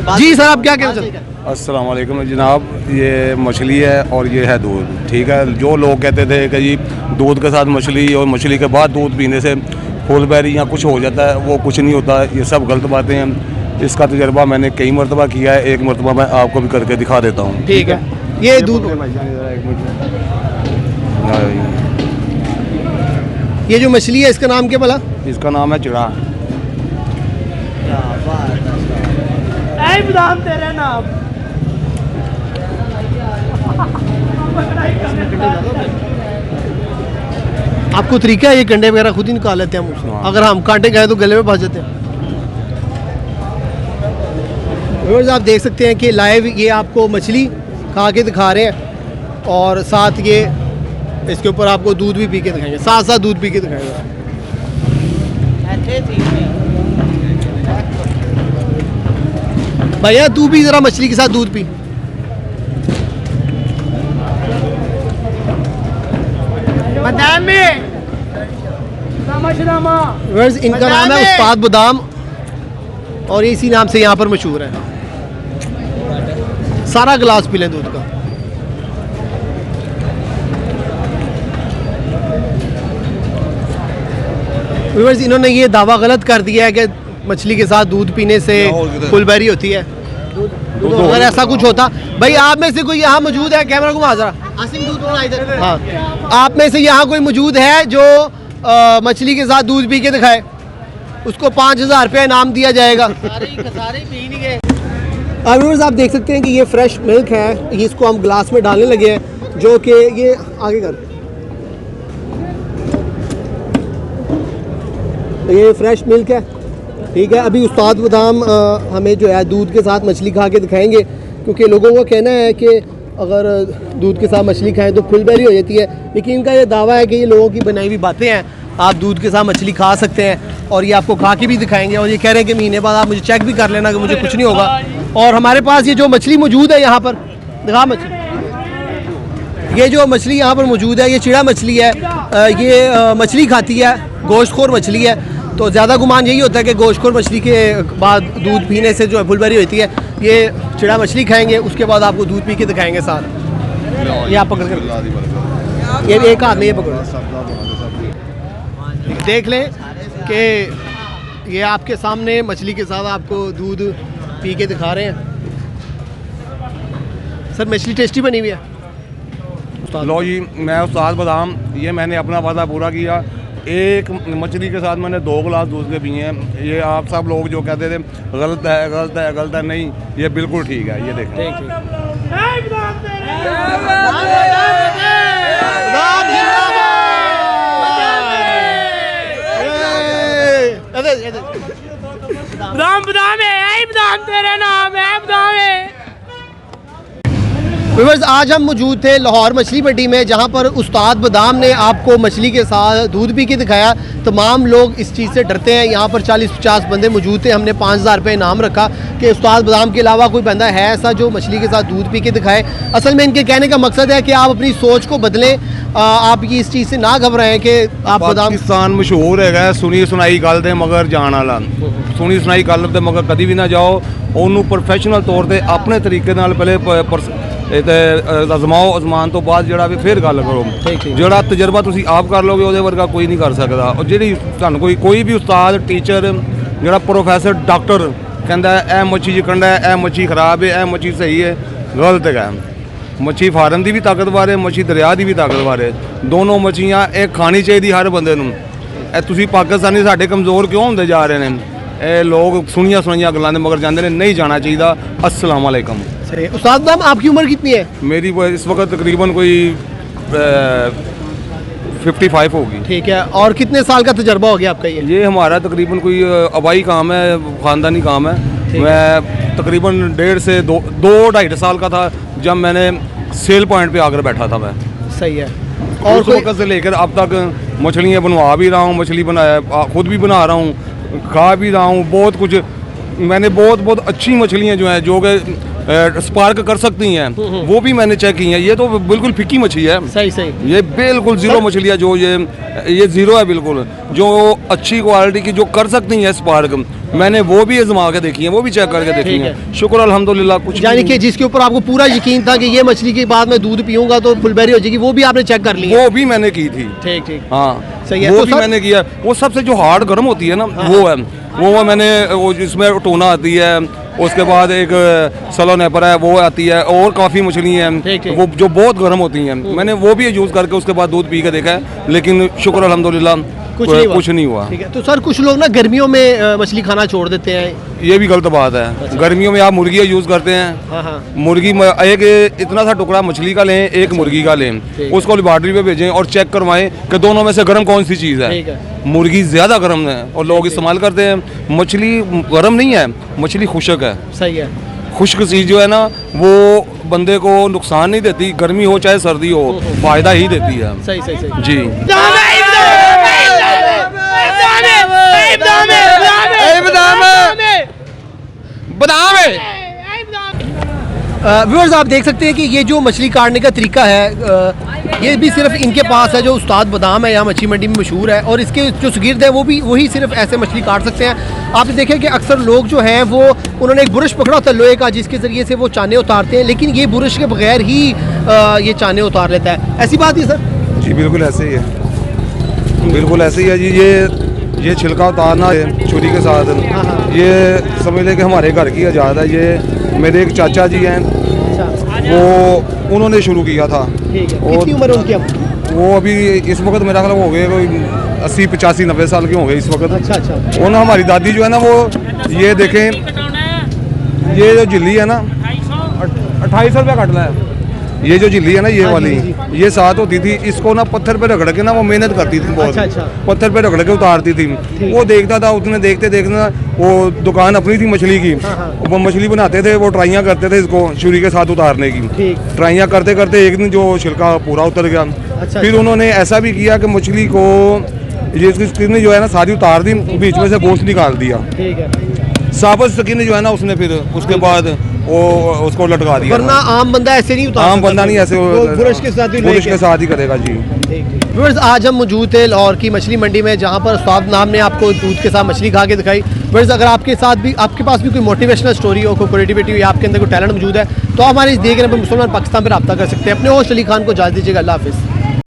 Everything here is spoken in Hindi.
जी सर, आप क्या कहना चाहते हैं? अस्सलाम वालेकुम जनाब, ये मछली है और ये है दूध। ठीक है, जो लोग कहते थे कि जी दूध के साथ मछली और मछली के बाद दूध पीने से फुलबेरी या कुछ हो जाता है, वो कुछ नहीं होता, ये सब गलत बातें हैं। इसका तजर्बा मैंने कई मरतबा किया है, एक मरतबा मैं आपको भी करके दिखा देता हूँ। ठीक है, ये दूध, ये जो मछली है इसका नाम क्या भला? इसका नाम है चिड़ा। तेरे नाम आपको तरीका है, ये कंडे वगैरह खुद ही निकाल लेते हैं हम उसमें। अगर हम कांटे गए तो गले में फंस जाते हैं। व्यूअर्स, आप देख सकते हैं कि लाइव ये आपको मछली खा के दिखा रहे हैं और साथ ये इसके ऊपर आपको दूध भी पी के दिखाएंगे, साथ साथ दूध पी के दिखाएंगे। भैया तू भी जरा मछली के साथ दूध पी। व्यूअर्स, इनका नाम है उस्ताद बादाम और इसी नाम से यहाँ पर मशहूर है। सारा गिलास पी लें दूध का। व्यूअर्स, इन्होंने ये दावा गलत कर दिया है कि मछली के साथ दूध पीने से फुलबेरी होती है। अगर ऐसा कुछ होता, भाई आप में से कोई यहाँ मौजूद है, कैमरा घुमा जरा, हाँ, आप में से यहाँ कोई मौजूद है जो मछली के साथ दूध पी के दिखाए, उसको 5000 रुपया इनाम दिया जाएगा। व्यूअर्स, आप देख सकते हैं कि ये फ्रेश मिल्क है, ये इसको हम ग्लास में डालने लगे हैं, जो कि ये आगे कर, ये फ्रेश मिल्क है। ठीक है, अभी उस्ताद बादाम हमें जो है दूध के साथ मछली खा के दिखाएंगे, क्योंकि लोगों का कहना है कि अगर दूध के साथ मछली खाएं तो फुलबेरी हो जाती है, लेकिन इनका ये दावा है कि ये लोगों की बनाई हुई बातें हैं। आप दूध के साथ मछली खा सकते हैं और ये आपको खा के भी दिखाएंगे, और ये कह रहे हैं कि महीने बाद आप मुझे चेक भी कर लेना कि मुझे कुछ नहीं होगा। और हमारे पास ये जो मछली मौजूद है यहाँ पर, दिखा मछली, ये जो मछली यहाँ पर मौजूद है ये चिड़ा मछली है। ये मछली खाती है, गोश्तखोर मछली है, तो ज़्यादा गुमान यही होता है कि गोश्तखोर मछली के बाद दूध पीने से जो है फुलबेरी होती है। ये चिड़ा मछली खाएंगे, उसके बाद आपको दूध पी के दिखाएंगे साथ। ये आप पकड़ कर, ये एक हाथ में ये पकड़ो, देख लें कि ये आपके सामने मछली के साथ आपको दूध पी के दिखा रहे हैं। सर, मछली टेस्टी बनी हुई है। लो जी, मैं उस्ताद बादाम, ये मैंने अपना वादा पूरा किया। एक मछली के साथ मैंने 2 गिलास दूध के पिए हैं। ये आप सब लोग जो कहते थे गलत है गलत है गलत है, नहीं, ये बिल्कुल ठीक है। ये देखें, तेरा नाम है व्यूअर्स, आज हम मौजूद थे लाहौर मछली मंडी में, जहां पर उस्ताद बादाम ने आपको मछली के साथ दूध पी के दिखाया। तमाम लोग इस चीज़ से डरते हैं। यहाँ पर 40-50 बंदे मौजूद थे। हमने 5000 रुपये इनाम रखा कि उस्ताद बादाम के अलावा कोई बंदा है ऐसा जो मछली के साथ दूध पी के दिखाए। असल में इनके कहने का मकसद है कि आप अपनी सोच को बदलें, आप ये इस चीज़ से ना घबराएं कि आप बादाम। पाकिस्तान मशहूर है सुनी सुनाई गल दे मगर जान वाला, सुनी सुनाई गल दे मगर कभी भी ना जाओ। उन्होंने प्रोफैशनल तौर पर अपने तरीके पहले अजमाओ, अजमान तो बाद जरा भी फिर गल करो। जरा तजर्बा तुसी आप कर लोगे वो वर्गा कोई नहीं कर सकता। और जी कोई भी उस्ताद टीचर जरा प्रोफैसर डॉक्टर कहता है ए मच्छी कंडा है, ए मच्छी खराब है, ए मच्छी सही है, गलत है। मच्छी फार्म की भी ताकतवर है, मच्छी दरिया की भी ताकतवर है। दोनों मच्छियाँ एक खानी चाहिए हर बंदे नूं। तुसी पाकिस्तानी साडे कमज़ोर क्यों होंदे जा रहे हैं? लोग सुनिया सुनिया गल्लां दे मगर जाते हैं, नहीं जाना चाहिए। अस्सलाम वालेकुम। उस्ताद बादाम, आपकी उम्र कितनी है? मेरी इस वक्त तकरीबन कोई 55 होगी। ठीक है, और कितने साल का तजर्बा हो गया आपका? ये हमारा तकरीबन कोई आबाई काम है, ख़ानदानी काम है। मैं तकरीबन 1.5 से 2-2.5 साल का था जब मैंने सेल पॉइंट पे आकर बैठा था मैं। सही है। और उस वक्त से लेकर अब तक मछलियाँ बनवा भी रहा हूँ, मछली बनाया खुद भी बना रहा हूँ, खा भी रहा हूँ। बहुत कुछ मैंने बहुत अच्छी मछलियाँ जो हैं, जो कि स्पार्क कर सकती हैं, वो भी मैंने चेक की हैं। ये तो बिल्कुल फिक्की मछली है, सही सही। ये बिल्कुल जीरो मछली है। जो ये जीरो है बिल्कुल, जो अच्छी क्वालिटी की जो कर सकती हैं स्पार्क, मैंने वो भी आजमा के देखी है, वो भी चेक करके देखी है। शुक्र अल्हम्दुलिल्लाह। कुछ यानी कि जिसके ऊपर आपको पूरा यकीन था कि ये मछली के बाद मैं दूध पीऊंगा तो फुलबेरी हो जाएगी, वो भी आपने चेक कर लिया? वो भी मैंने की थी। ठीक ठीक, हाँ सही है। वो तो भी मैंने किया। वो सबसे जो हार्ड गर्म होती है ना, वो है वो मैंने, वो जिसमें टोना आती है, उसके बाद एक सलो नेपर है वो आती है, और काफ़ी मछली हैं वो जो बहुत गर्म होती हैं। मैंने वो भी यूज़ करके उसके बाद दूध पी के देखा है, लेकिन शुक्र अल्हम्दुलिल्लाह कुछ नहीं हुआ। ठीक है। तो सर कुछ लोग ना गर्मियों में मछली खाना छोड़ देते हैं, ये भी गलत बात है। गर्मियों में आप मुर्गियाँ यूज़ करते हैं, हाँ हाँ, मुर्गी एक इतना सा टुकड़ा मछली का लें, एक मुर्गी का लें, उसको लेबॉर्ट्री पे भेजें और चेक करवाएं कि दोनों में से गर्म कौन सी चीज़ है। मुर्गी ज़्यादा गर्म है और लोग इस्तेमाल करते हैं। मछली गर्म नहीं है, मछली खुश्क है। सही है। खुश्क चीज़ जो है ना, वो बंदे को नुकसान नहीं देती, गर्मी हो चाहे सर्दी हो, फ़ायदा ही देती है। सही सही सही जी। व्यूअर्स आप देख सकते हैं कि ये जो मछली काटने का तरीका है, ये भी सिर्फ इनके पास है, जो उस्ताद बादाम है यहाँ मच्छी मंडी में मशहूर है, और इसके जो शागिर्द हैं वो भी वही सिर्फ ऐसे मछली काट सकते हैं। आपने देखा कि अक्सर लोग जो हैं वो उन्होंने एक बुरश पकड़ा होता है लोहे का, जिसके ज़रिए से वो चाने उतारते हैं, लेकिन ये बुरश के बगैर ही ये चाने उतार लेता है। ऐसी बात है सर? जी बिल्कुल ऐसे ही है, बिल्कुल ऐसे ही है जी। ये छिलका उतारना है छुरी के साथ, ये समझ लें कि हमारे घर की इजाज़त है। ये मेरे एक चाचा जी हैं, वो उन्होंने शुरू किया था। कितनी उम्र है उनकी अब? वो अभी इस वक्त मेरा ख्याल हो गए कोई 80 85 90 साल के हो गए इस वक्त। अच्छा अच्छा। उन्होंने हमारी दादी जो है ना, वो ये देखें, ये जो झिल्ली है ना 2800 रुपया कटना है। ये जो झिल्ली है ना, ये वाली, ये साथ होती थी, इसको ना पत्थर पे रगड़ के ना वो मेहनत करती थी बहुत। अच्छा। पत्थर पे रगड़ के उतारती थी। वो देखता था, उसने देखते देखते वो दुकान अपनी थी मछली की, वो मछली बनाते थे, वो ट्राइयाँ करते थे इसको छुरी के साथ उतारने की। ट्राइयाँ करते करते एक दिन जो छिलका पूरा उतर गया। फिर उन्होंने ऐसा भी किया कि मछली को ये स्किन जो है ना सारी उतार दी, बीच में से गोश्त निकाल दिया। साबुत स्किन जो है ना उसने फिर उसके बाद वो उसको लटका दिया। वरना आम बंदा ऐसे नहीं उतार, आम बंदा नहीं ऐसे बुरश के साथ ही करेगा जी। व्यूअर्स आज हम मौजूद थे लाहौर की मछली मंडी में, जहाँ पर उस्ताद नाम ने आपको दूध के साथ मछली खा के दिखाई। व्यूअर्स अगर आपके पास भी कोई मोटिवेशनल स्टोरी हो, कोई क्रिएटिविटी हो, या आपके अंदर कोई टैलेंट मौजूद है, तो हमारे इस देख रहे मुसलमान पाकिस्तान पर रब्ता कर सकते हैं। अपने होस्ट अली खान को इजाज़त दीजिएगा। अल्लाह हाफिज़।